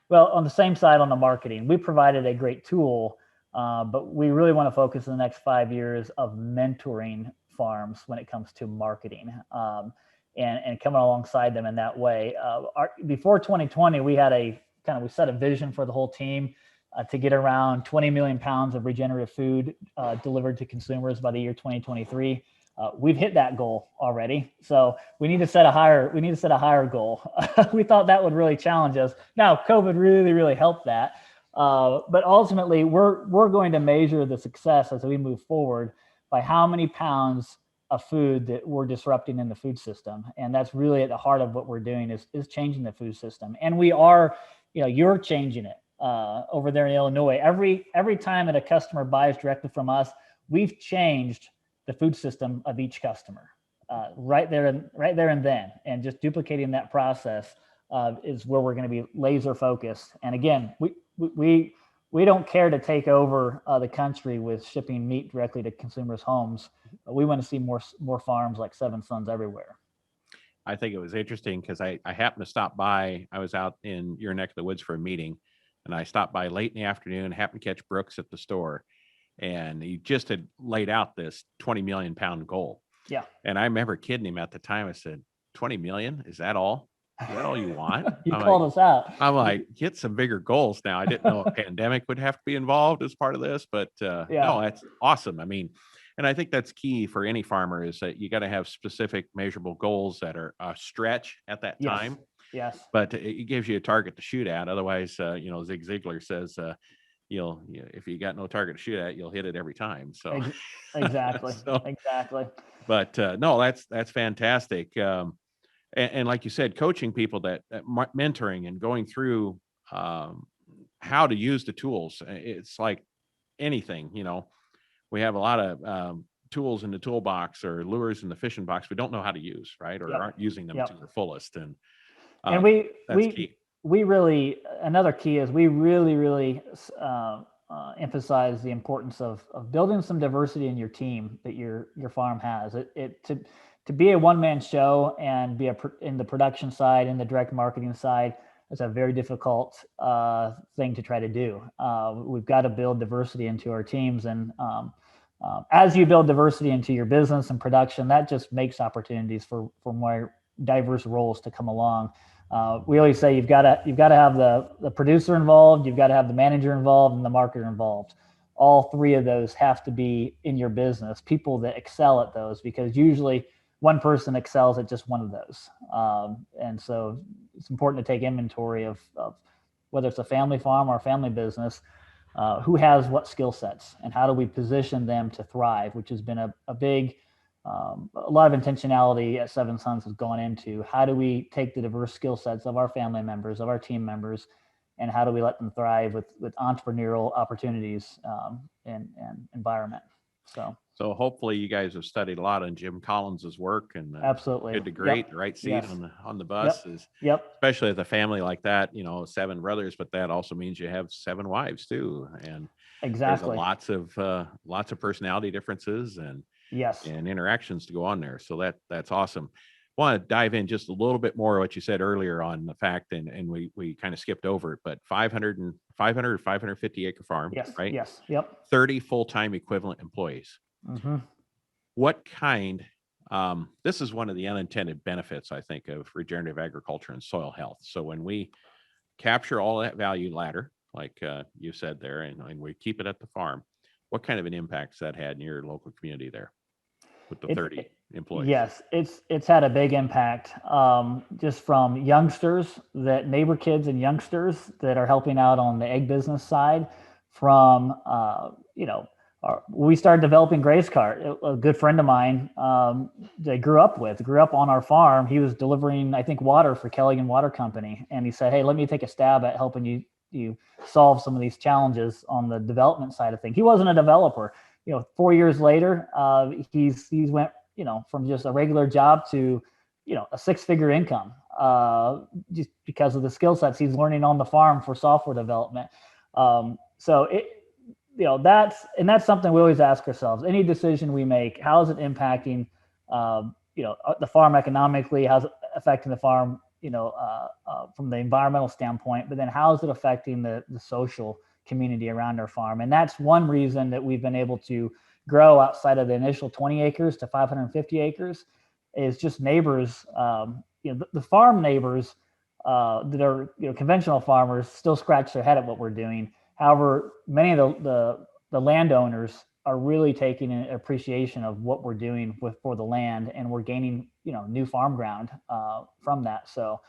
Well, on the same side, on the marketing, we provided a great tool, but we really want to focus in the next 5 years of mentoring farms when it comes to marketing, and coming alongside them in that way. Before 2020, we set a vision for the whole team to get around 20 million pounds of regenerative food delivered to consumers by the year 2023. We've hit that goal already, so we need to set a higher goal. We thought that would really challenge us. Now, COVID really helped that, but ultimately, we're going to measure the success as we move forward by how many pounds of food that we're disrupting in the food system, and that's really at the heart of what we're doing is changing the food system. And we are, you're changing it over there in Illinois. Every time that a customer buys directly from us, we've changed the food system of each customer right there and then, and just duplicating that process is where we're going to be laser focused. And again, we don't care to take over the country with shipping meat directly to consumers' homes. We want to see more farms like Seven Sons everywhere. I think it was interesting because I happened to stop by. I was out in your neck of the woods for a meeting, and I stopped by late in the afternoon, happened to catch Brooks at the store. And he just had laid out this 20 million pound goal. Yeah. And I remember kidding him at the time. I said, 20 million? Is that all? Is that all you want? You called us out. I'm like, get some bigger goals now. I didn't know a pandemic would have to be involved as part of this, but no, that's awesome. I mean, and I think that's key for any farmer is that you got to have specific measurable goals that are a stretch at that time. Yes. But it gives you a target to shoot at. Otherwise, Zig Ziglar says, if you got no target to shoot at, you'll hit it every time. So exactly. Exactly. But no, that's fantastic. And like you said, coaching people that mentoring and going through how to use the tools. It's like anything, we have a lot of tools in the toolbox or lures in the fishing box we don't know how to use, right? Or aren't using them to their fullest. And that's key. We really, another key is we really emphasize the importance of building some diversity in your team that your farm has. To be a one-man show and be in the production side, in the direct marketing side, is a very difficult thing to try to do. We've got to build diversity into our teams, and as you build diversity into your business and production, that just makes opportunities for more diverse roles to come along. We always say you've got to have the producer involved, you've got to have the manager involved, and the marketer involved. All three of those have to be in your business, people that excel at those, because usually one person excels at just one of those. And so it's important to take inventory of whether it's a family farm or a family business, who has what skill sets and how do we position them to thrive, which has been a big, a lot of intentionality at Seven Sons has gone into how do we take the diverse skill sets of our family members, of our team members, and how do we let them thrive with entrepreneurial opportunities and environment. So hopefully you guys have studied a lot on Jim Collins's work, and absolutely good to great, the right seat on the bus is especially with a family like that, 7 brothers, but that also means you have 7 wives too, and there's lots of personality differences and interactions to go on there. So that's awesome. Want to dive in just a little bit more what you said earlier on the fact, and we kind of skipped over it, but 500 550 acre farm, right? Yes. Yep. 30 full-time equivalent employees. Mm-hmm. What kind, this is one of the unintended benefits, I think, of regenerative agriculture and soil health. So when we capture all that value ladder, like you said there, and we keep it at the farm, what kind of an impact has that had in your local community there with the 30 employees? Yes, it's had a big impact, just from youngsters, that neighbor kids and youngsters that are helping out on the egg business side. From we started developing Grace Cart. A good friend of mine that grew up on our farm. He was delivering, I think, water for Kelligan Water Company, and he said, "Hey, let me take a stab at helping you solve some of these challenges on the development side of things." He wasn't a developer. 4 years later, he's went from just a regular job to a 6-figure income, just because of the skill sets he's learning on the farm for software development. So that's something we always ask ourselves. Any decision we make, how is it impacting, the farm economically? How's it affecting the farm, from the environmental standpoint? But then how is it affecting the social community around our farm? And that's one reason that we've been able to grow outside of the initial 20 acres to 550 acres, is just neighbors. The farm neighbors that are conventional farmers still scratch their head at what we're doing. However, many of the landowners are really taking an appreciation of what we're doing for the land, and we're gaining new farm ground from that. So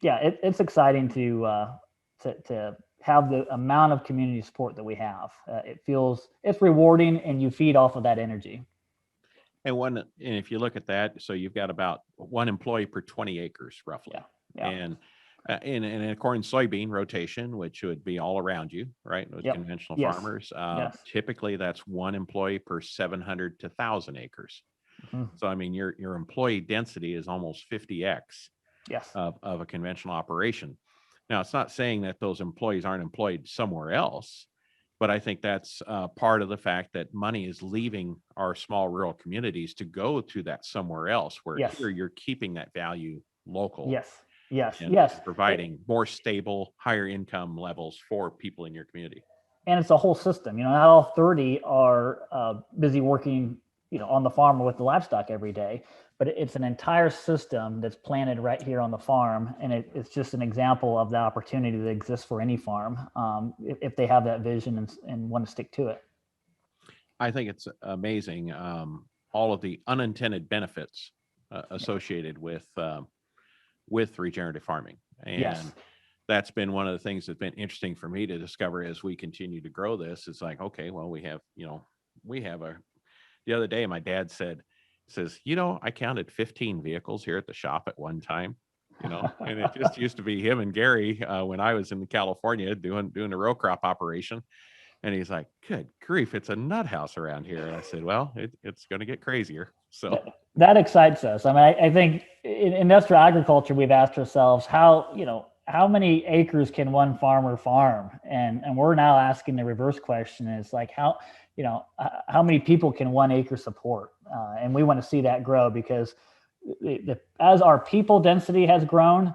it's exciting to have the amount of community support that we have. It's rewarding, and you feed off of that energy. And if you look at that, so you've got about 1 employee per 20 acres roughly. Yeah. And in corn soybean rotation, which would be all around you, right? With conventional farmers, typically that's 1 employee per 700 to 1,000 acres. Mm-hmm. So, I mean, your employee density is almost 50x of a conventional operation. Now, it's not saying that those employees aren't employed somewhere else, but I think that's part of the fact that money is leaving our small rural communities to go to that somewhere else, where here you're keeping that value local. Yes. Providing more stable, higher income levels for people in your community. And it's a whole system. Not all 30 are busy working, on the farm or with the livestock every day, but it's an entire system that's planted right here on the farm. And it's just an example of the opportunity that exists for any farm if they have that vision and want to stick to it. I think it's amazing, all of the unintended benefits associated with regenerative farming. And that's been one of the things that's been interesting for me to discover as we continue to grow this. It's like, okay, well, the other day, my dad says, I counted 15 vehicles here at the shop at one time, and it just used to be him and Gary when I was in California doing a row crop operation. And he's like, good grief, it's a nut house around here. And I said, well, it's going to get crazier. So that excites us. I mean, I think in industrial agriculture, we've asked ourselves how many acres can one farmer farm? And we're now asking the reverse question, is like, how many people can 1 acre support? And we want to see that grow, because as our people density has grown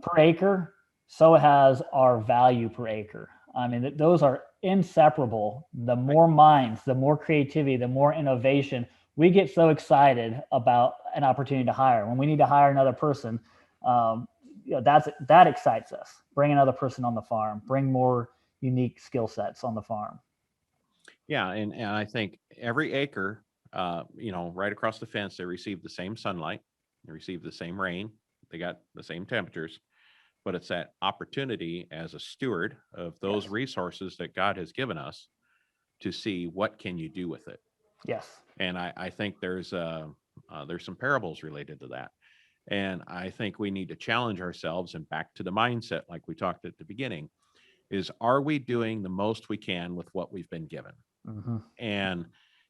per acre, so has our value per acre. I mean, those are inseparable. The more minds, the more creativity, the more innovation. We get so excited about an opportunity to hire. When we need to hire another person, that excites us. Bring another person on the farm, bring more unique skill sets on the farm. Yeah, and I think every acre, right across the fence, they receive the same sunlight, they receive the same rain, they got the same temperatures, but it's that opportunity as a steward of those resources that God has given us to see what can you do with it. Yes. And I think there's some parables related to that. And I think we need to challenge ourselves, and back to the mindset, like we talked at the beginning, is, are we doing the most we can with what we've been given? Mm-hmm. And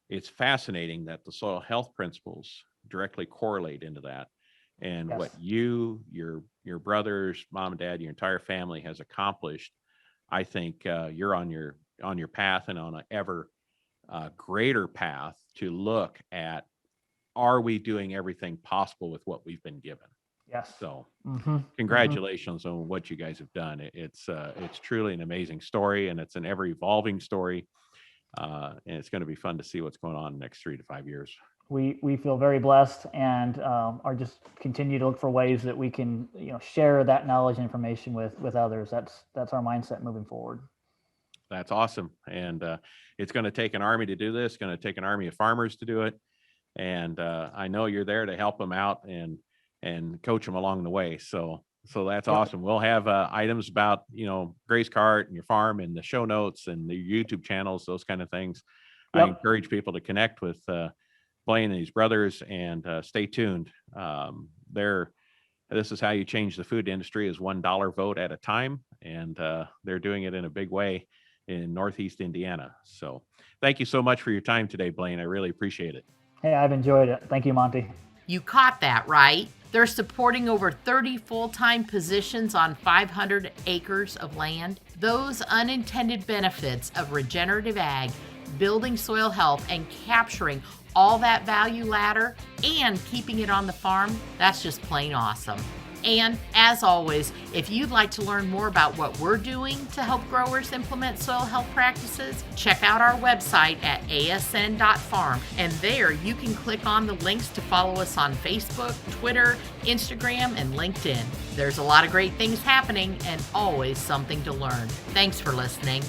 it's fascinating that the soil health principles directly correlate into that. And what your brothers, mom and dad, your entire family has accomplished, I think you're on your path, and on an ever greater path to look at, are we doing everything possible with what we've been given? Yes. So congratulations on what you guys have done. It's truly an amazing story, and it's an ever evolving story. And it's going to be fun to see what's going on in the next 3 to 5 years. We feel very blessed, and are just continue to look for ways that we can share that knowledge and information with others. That's our mindset moving forward. That's awesome. And it's going to take an army to do this. It's going to take an army of farmers to do it. And I know you're there to help them out and coach them along the way. So that's awesome. We'll have items about, Grace Cart and your farm and the show notes and the YouTube channels, those kind of things. I encourage people to connect with Blaine and his brothers, and stay tuned. This is how you change the food industry, is $1 vote at a time. And they're doing it in a big way in Northeast Indiana. So thank you so much for your time today, Blaine. I really appreciate it. Hey, I've enjoyed it. Thank you, Monty. You caught that, right? They're supporting over 30 full-time positions on 500 acres of land. Those unintended benefits of regenerative ag, building soil health, and capturing all that value ladder and keeping it on the farm, that's just plain awesome. And as always, if you'd like to learn more about what we're doing to help growers implement soil health practices, check out our website at asn.farm. And there you can click on the links to follow us on Facebook, Twitter, Instagram, and LinkedIn. There's a lot of great things happening and always something to learn. Thanks for listening.